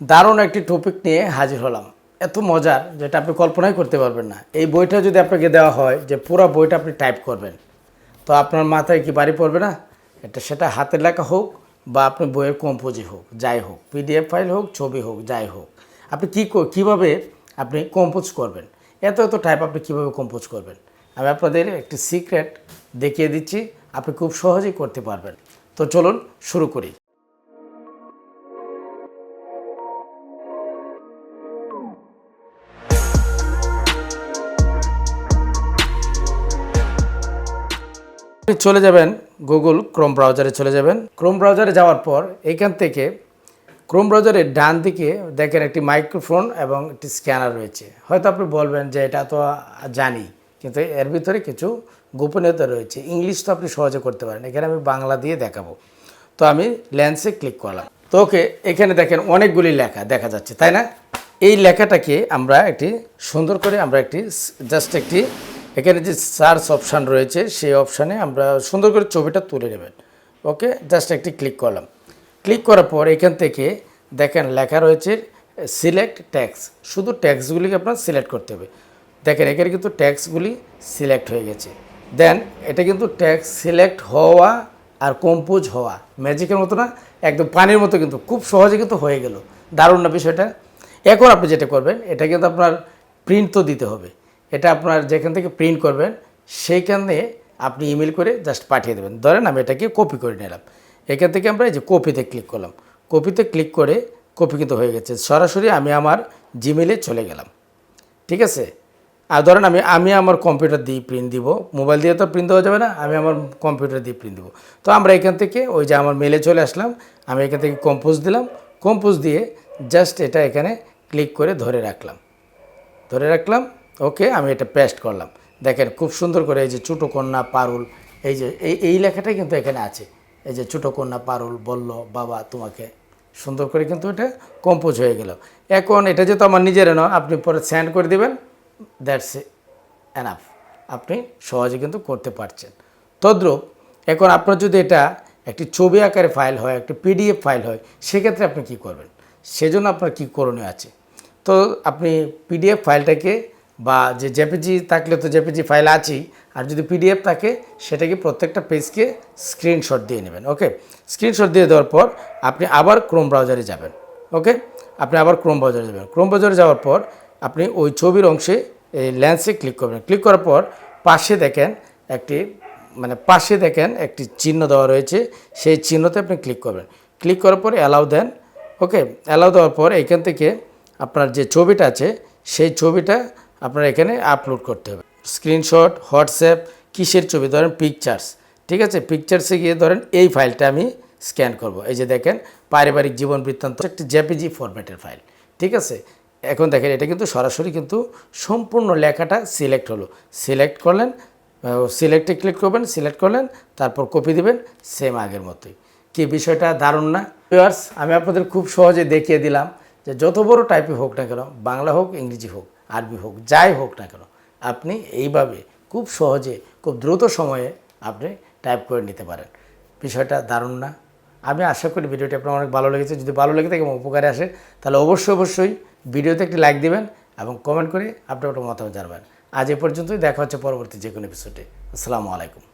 দারুণ একটি টপিক নিয়ে হাজির হলাম। এত মজার যেটা আপনি কল্পনাই করতে পারবেন না। এই বইটা যদি আপনাকে দেওয়া হয় যে পুরো বইটা আপনি টাইপ করবেন, তো আপনার মাথায় কি বাড়ি পড়বে না? সেটা হাতের লেখা হোক বা আপনি বইয়ের কম্পোজই হোক, যাই হোক, পিডিএফ ফাইল হোক, ছবি হোক, যাই হোক, আপনি কীভাবে আপনি কম্পোজ করবেন, এত টাইপ আপনি কীভাবে কম্পোজ করবেন, আমি আপনাদের একটি সিক্রেট দেখিয়ে দিচ্ছি। আপনি খুব সহজেই করতে পারবেন। তো চলুন শুরু করি। চলে যাবেন গুগল ক্রোম ব্রাউজারে, চলে যাবেন। ক্রোম ব্রাউজারে যাওয়ার পর এইখান থেকে ক্রোম ব্রাউজারের ডান দিকে দেখেন একটি মাইক্রোফোন এবং একটি স্ক্যানার রয়েছে। হয়তো আপনি বলবেন যে এটা তো জানি, কিন্তু এর ভিতরে কিছু গোপনীয়তা রয়েছে। ইংলিশ তো আপনি সহজে করতে পারেন, এখানে আমি বাংলা দিয়ে দেখাবো। তো আমি লেন্সে ক্লিক করলাম। তো ওকে, এখানে দেখেন অনেকগুলি লেখা দেখা যাচ্ছে, তাই না? এই লেখাটাকে আমরা একটি সুন্দর করে জাস্ট একটি এখানে যে সার্চ অপশান রয়েছে সেই অপশানে আমরা সুন্দর করে ছবিটা তুলে নেবেন। ওকে, জাস্ট একটি ক্লিক করলাম। ক্লিক করার পর এখান থেকে দেখেন লেখা রয়েছে সিলেক্ট ট্যাক্স। শুধু ট্যাক্সগুলিকে আপনার সিলেক্ট করতে হবে। দেখেন এখানে কিন্তু ট্যাক্সগুলি সিলেক্ট হয়ে গেছে। দেন এটা কিন্তু ট্যাক্স সিলেক্ট হওয়া আর কম্পোজ হওয়া ম্যাজিকের মতো না, একদম পানির মতো, কিন্তু খুব সহজে কিন্তু হয়ে গেল। দারুণ না বিষয়টা? এখন আপনি যেটা করবেন, এটা কিন্তু আপনার প্রিন্ট তো দিতে হবে। এটা আপনার যেখান থেকে প্রিন্ট করবেন সেইখানে আপনি ইমেল করে জাস্ট পাঠিয়ে দেবেন। ধরেন আমি এটাকে কপি করে নিলাম। এখান থেকে আমরা এই যে কপিতে ক্লিক করলাম। কপিতে ক্লিক করে কপি কিন্তু হয়ে গেছে। সরাসরি আমি আমার জিমেলে চলে গেলাম। ঠিক আছে? আর ধরেন আমি আমার কম্পিউটার দিয়ে প্রিন্ট দিব। মোবাইল দিয়ে তো প্রিন্ট দেওয়া যাবে না, আমি আমার কম্পিউটার দিয়ে প্রিন্ট দিব। তো আমরা এখান থেকে ওই যে আমার মেলে চলে আসলাম। আমি এখান থেকে কম্পোজ দিলাম। কম্পোজ দিয়ে জাস্ট এটা এখানে ক্লিক করে ধরে রাখলাম। ওকে, আমি এটা পেস্ট করলাম। দেখেন খুব সুন্দর করে এই যে ছোটো কন্যা পারুল, এই যে এই লেখাটাই কিন্তু এখানে আছে। এই যে ছোটো কন্যা পারুল বলল বাবা তোমাকে, সুন্দর করে কিন্তু এটা কম্পোজ হয়ে গেল। এখন এটা যেহেতু আমার নিজের নয়, আপনি পরে সেন্ড করে দেবেন। That's enough. আপনি সহজে কিন্তু করতে পারছেন। তদ্রূপ এখন আপনার যদি এটা একটি ছবি আকারে ফাইল হয়, একটি পিডিএফ ফাইল হয়, সেক্ষেত্রে আপনি কি করবেন? সেজন্য আপনার কি করণীয় আছে? তো আপনি পিডিএফ ফাইলটাকে বা যে জেপিজি থাকলে তো জেপিজি ফাইল আছেই, আর যদি পিডিএফ থাকে সেটাকে প্রত্যেকটা পেজকে স্ক্রিনশট দিয়ে নেবেন। ওকে, স্ক্রিনশট দিয়ে দেওয়ার পর আপনি আবার ক্রোম ব্রাউজারে যাবেন। ওকে, আপনি আবার ক্রোম ব্রাউজারে যাবেন। ক্রোম ব্রাউজারে যাওয়ার পর আপনি ওই ছবির অংশে এই লেন্সে ক্লিক করবেন। ক্লিক করার পর পাশে দেখেন একটি চিহ্ন দেওয়া রয়েছে, সেই চিহ্নতে আপনি ক্লিক করবেন। ক্লিক করার পর অ্যালাউ দেন। ওকে, অ্যালাউ দেওয়ার পর এখান থেকে আপনার যে ছবিটা আছে সেই ছবিটা আপনার এখানে আপলোড করতে হবে। স্ক্রিনশট, হোয়াটসঅ্যাপ, কিসের ছবি? ধরেন পিকচার্স। ঠিক আছে, পিকচার্সে গিয়ে ধরেন এই ফাইলটা আমি স্ক্যান করব। এই যে দেখেন পারিবারিক জীবন বৃত্তান্ত, একটি জেপিজি ফরম্যাটের ফাইল। ঠিক আছে, এখন দেখেন এটা কিন্তু সরাসরি কিন্তু সম্পূর্ণ লেখাটা সিলেক্ট হলো। সিলেক্ট করলেন, সিলেক্টে ক্লিক করবেন, সিলেক্ট করলেন, তারপর কপি দিবেন, সেম আগের মতোই। কি বিষয়টা দারুণ না ভিউয়ার্স? আমি আপনাদের খুব সহজে দেখিয়ে দিলাম যে যত বড় টাইপই হোক না কেন, বাংলা হোক, ইংরেজি হোক, আরবি হোক, যাই হোক না কেন, আপনি এইভাবে খুব সহজে খুব দ্রুত সময়ে আপনি টাইপ করে নিতে পারেন। বিষয়টা দারুণ না? আমি আশা করি ভিডিওটি আপনার অনেক ভালো লেগেছে। যদি ভালো লেগে থাকে এবং উপকারে আসে, তাহলে অবশ্যই ভিডিওতে একটি লাইক দিবেন এবং কমেন্ট করে আপনি ওটা মতামত জানাবেন। আজ এ পর্যন্তই, দেখা হচ্ছে পরবর্তী যে কোনো এপিসোডে। আসসালামু আলাইকুম।